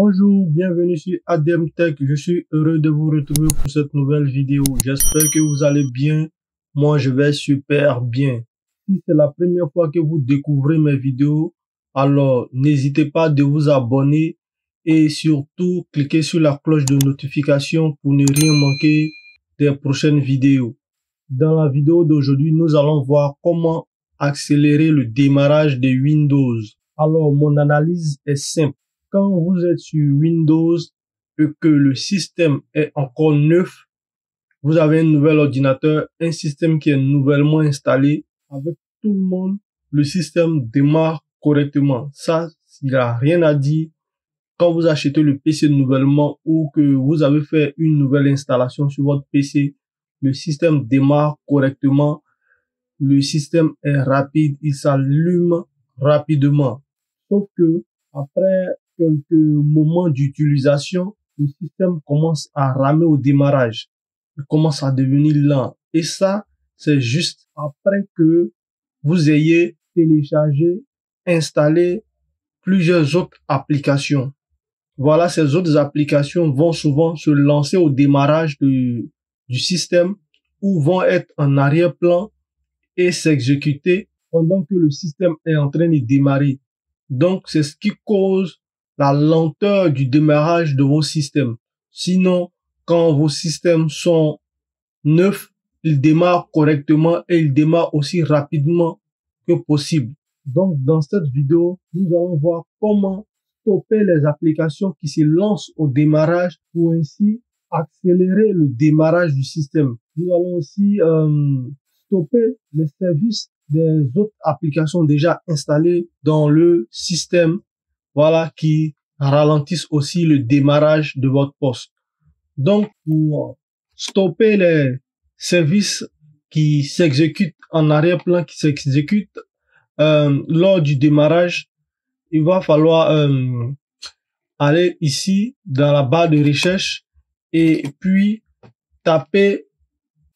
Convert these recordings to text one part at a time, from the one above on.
Bonjour, bienvenue sur ADM Tech. Je suis heureux de vous retrouver pour cette nouvelle vidéo. J'espère que vous allez bien. Moi, je vais super bien. Si c'est la première fois que vous découvrez mes vidéos, alors n'hésitez pas de vous abonner et surtout cliquez sur la cloche de notification pour ne rien manquer des prochaines vidéos. Dans la vidéo d'aujourd'hui, nous allons voir comment accélérer le démarrage de Windows. Alors, mon analyse est simple. Quand vous êtes sur Windows et que le système est encore neuf, vous avez un nouvel ordinateur, un système qui est nouvellement installé, avec tout le monde, le système démarre correctement. Ça, il n'y a rien à dire. Quand vous achetez le PC nouvellement ou que vous avez fait une nouvelle installation sur votre PC, le système démarre correctement. Le système est rapide, il s'allume rapidement. Sauf que après quelques moments d'utilisation, le système commence à ramer au démarrage. Il commence à devenir lent. Et ça, c'est juste après que vous ayez téléchargé, installé plusieurs autres applications. Voilà, ces autres applications vont souvent se lancer au démarrage du système ou vont être en arrière-plan et s'exécuter pendant que le système est en train de démarrer. Donc, c'est ce qui cause la lenteur du démarrage de vos systèmes. Sinon, quand vos systèmes sont neufs, ils démarrent correctement et ils démarrent aussi rapidement que possible. Donc, dans cette vidéo, nous allons voir comment stopper les applications qui se lancent au démarrage pour ainsi accélérer le démarrage du système. Nous allons aussi stopper les services des autres applications déjà installées dans le système, voilà, qui ralentissent aussi le démarrage de votre poste. Donc, pour stopper les services qui s'exécutent en arrière-plan, qui s'exécutent lors du démarrage, il va falloir aller ici dans la barre de recherche et puis taper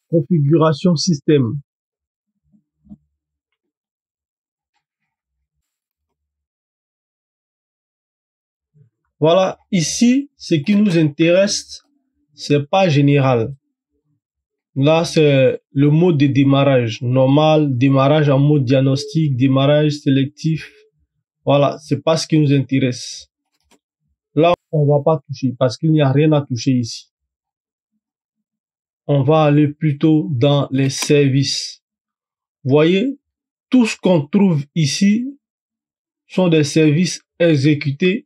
configuration système. Voilà, ici, ce qui nous intéresse, c'est pas général. Là, c'est le mode de démarrage normal, démarrage en mode diagnostic, démarrage sélectif. Voilà, c'est pas ce qui nous intéresse. Là, on va pas toucher parce qu'il n'y a rien à toucher ici. On va aller plutôt dans les services. Vous voyez, tout ce qu'on trouve ici sont des services exécutés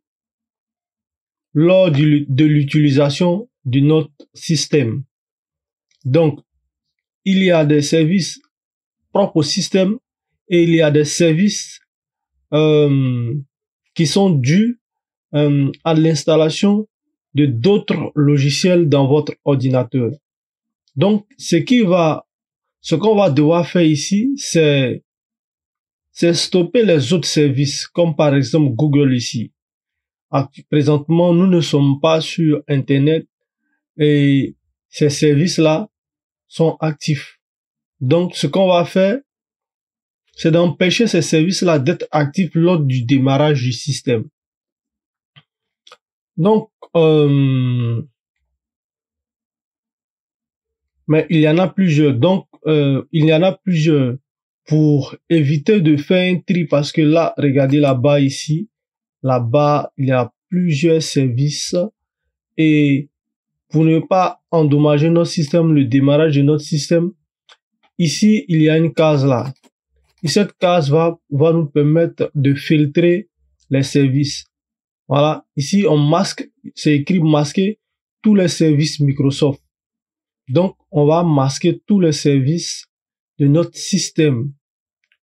lors de l'utilisation de notre système. Donc, il y a des services propres au système et il y a des services qui sont dus à l'installation de d'autres logiciels dans votre ordinateur. Donc, ce qu'on va devoir faire ici, c'est stopper les autres services, comme par exemple Google ici. Présentement, nous ne sommes pas sur Internet et ces services-là sont actifs. Donc, ce qu'on va faire, c'est d'empêcher ces services-là d'être actifs lors du démarrage du système. Donc, mais il y en a plusieurs. Donc, il y en a plusieurs pour éviter de faire un tri parce que là, regardez là-bas ici, là-bas, il y a plusieurs services et pour ne pas endommager notre système, le démarrage de notre système, ici, il y a une case là. Et cette case va nous permettre de filtrer les services. Voilà, ici, on masque, c'est écrit masquer tous les services Microsoft. Donc, on va masquer tous les services de notre système,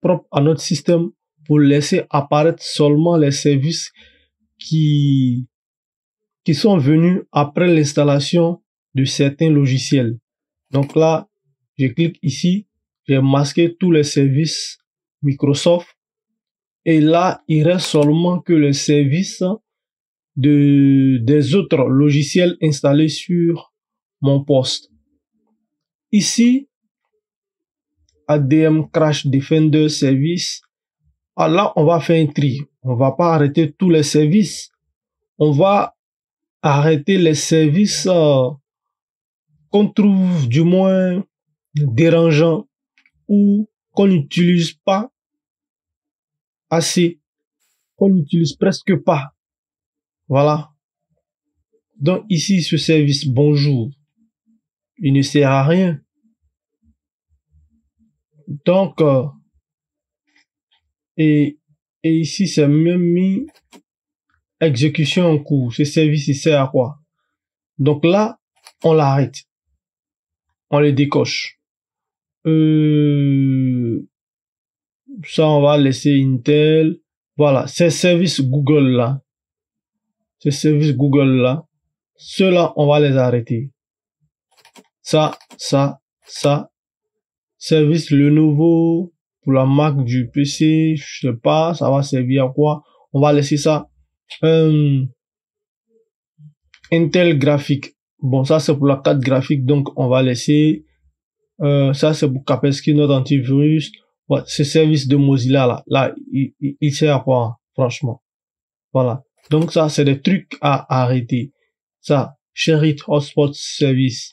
propre à notre système, pour laisser apparaître seulement les services qui sont venus après l'installation de certains logiciels. Donc là, je clique ici, j'ai masqué tous les services Microsoft et là, il reste seulement que les services des autres logiciels installés sur mon poste. Ici, ADM Crash Defender Service. Alors là, on va faire un tri. On va pas arrêter tous les services. On va arrêter les services qu'on trouve du moins dérangeants ou qu'on n'utilise pas assez, qu'on n'utilise presque pas. Voilà. Donc ici, ce service bonjour, il ne sert à rien. Donc, et ici, c'est même mis exécution en cours. Ce service, il sert à quoi? Donc là, on l'arrête. On le décoche. Ça, on va laisser Intel. Voilà, ces services Google là. Ces services Google là. Ceux-là, on va les arrêter. Ça. Service Lenovo pour la marque du PC, je sais pas, ça va servir à quoi? On va laisser ça. Intel graphique. Bon, ça c'est pour la carte graphique, donc on va laisser. Ça c'est pour Kaspersky, notre antivirus. Ouais, ce service de Mozilla là, il sert à quoi, franchement? Voilà. Donc ça c'est des trucs à arrêter. Ça, Shared Hotspot Service.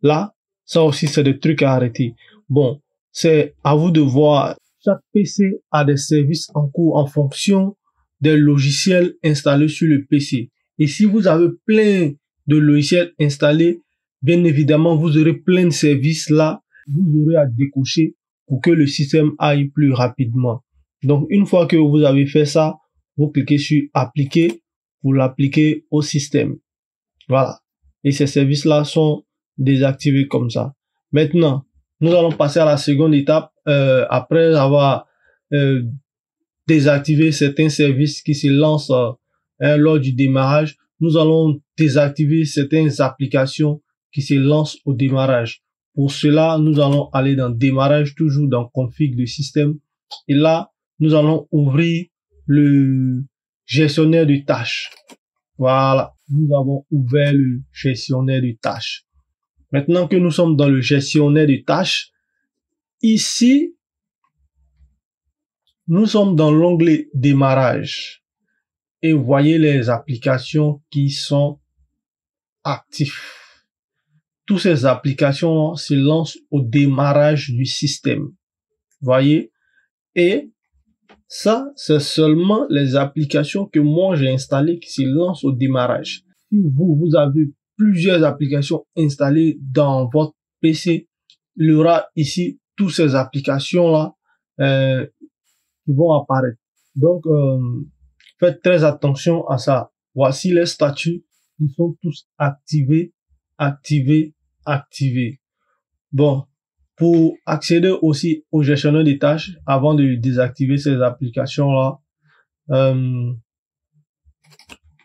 Là, ça aussi c'est des trucs à arrêter. Bon, c'est à vous de voir. Chaque PC a des services en cours en fonction des logiciels installés sur le PC. Et si vous avez plein de logiciels installés, bien évidemment, vous aurez plein de services là. Vous aurez à décocher pour que le système aille plus rapidement. Donc, une fois que vous avez fait ça, vous cliquez sur appliquer pour l'appliquer au système. Voilà. Et ces services-là sont désactivés comme ça. Maintenant, nous allons passer à la seconde étape. Après avoir désactivé certains services qui se lancent lors du démarrage, nous allons désactiver certaines applications qui se lancent au démarrage. Pour cela, nous allons aller dans démarrage, toujours dans config de système. Et là, nous allons ouvrir le gestionnaire de tâches. Voilà, nous avons ouvert le gestionnaire de tâches. Maintenant que nous sommes dans le gestionnaire de tâches, ici, nous sommes dans l'onglet démarrage. Et voyez les applications qui sont actives. Toutes ces applications se lancent au démarrage du système. Voyez? Et ça, c'est seulement les applications que moi j'ai installées qui se lancent au démarrage. Si vous avez plusieurs applications installées dans votre PC, il y aura ici toutes ces applications-là qui vont apparaître. Donc, faites très attention à ça. Voici les statuts. Ils sont tous activés. Bon, pour accéder aussi au gestionnaire des tâches, avant de désactiver ces applications-là,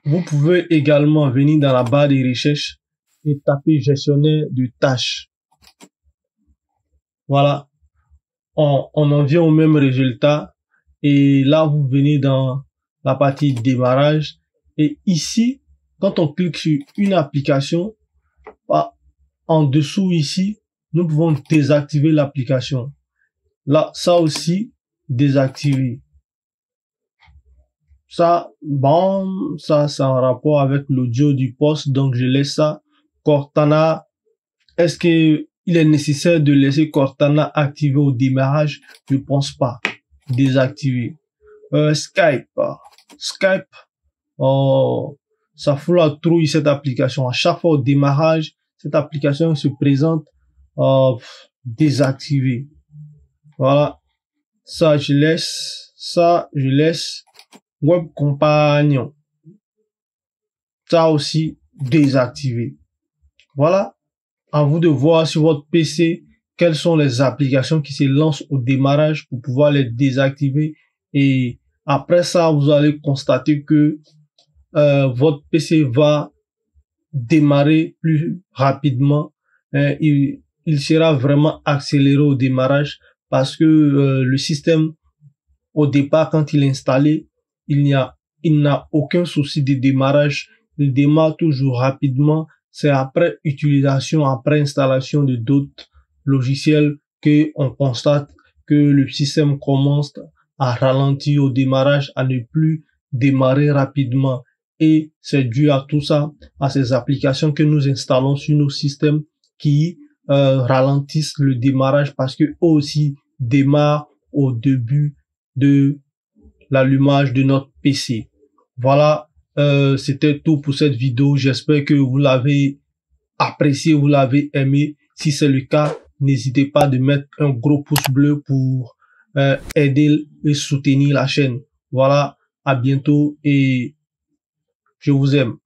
vous pouvez également venir dans la barre de recherche et taper gestionnaire de tâches. Voilà, on en vient au même résultat. Et là, vous venez dans la partie démarrage. Et ici, quand on clique sur une application, en dessous ici, nous pouvons désactiver l'application. Là, ça aussi, désactiver. Ça, bon, ça, c'est en rapport avec l'audio du poste, donc je laisse ça. Cortana, est-ce que il est nécessaire de laisser Cortana activé au démarrage? Je pense pas. Désactiver. Skype, oh, ça fout la trouille cette application. À chaque fois au démarrage, cette application se présente désactivée. Voilà, ça je laisse. Web Companion, ça aussi désactivé. Voilà, à vous de voir sur votre PC quelles sont les applications qui se lancent au démarrage pour pouvoir les désactiver. Et après ça, vous allez constater que votre PC va démarrer plus rapidement. Il sera vraiment accéléré au démarrage parce que le système, au départ, quand il est installé, il n'a aucun souci de démarrage. Il démarre toujours rapidement. C'est après utilisation, après installation de d'autres logiciels que on constate que le système commence à ralentir au démarrage, à ne plus démarrer rapidement. Et c'est dû à tout ça, à ces applications que nous installons sur nos systèmes qui ralentissent le démarrage parce que eux aussi démarrent au début de l'allumage de notre PC. Voilà, c'était tout pour cette vidéo. J'espère que vous l'avez apprécié, vous l'avez aimé. Si c'est le cas, n'hésitez pas de mettre un gros pouce bleu pour aider et soutenir la chaîne. Voilà, à bientôt et je vous aime.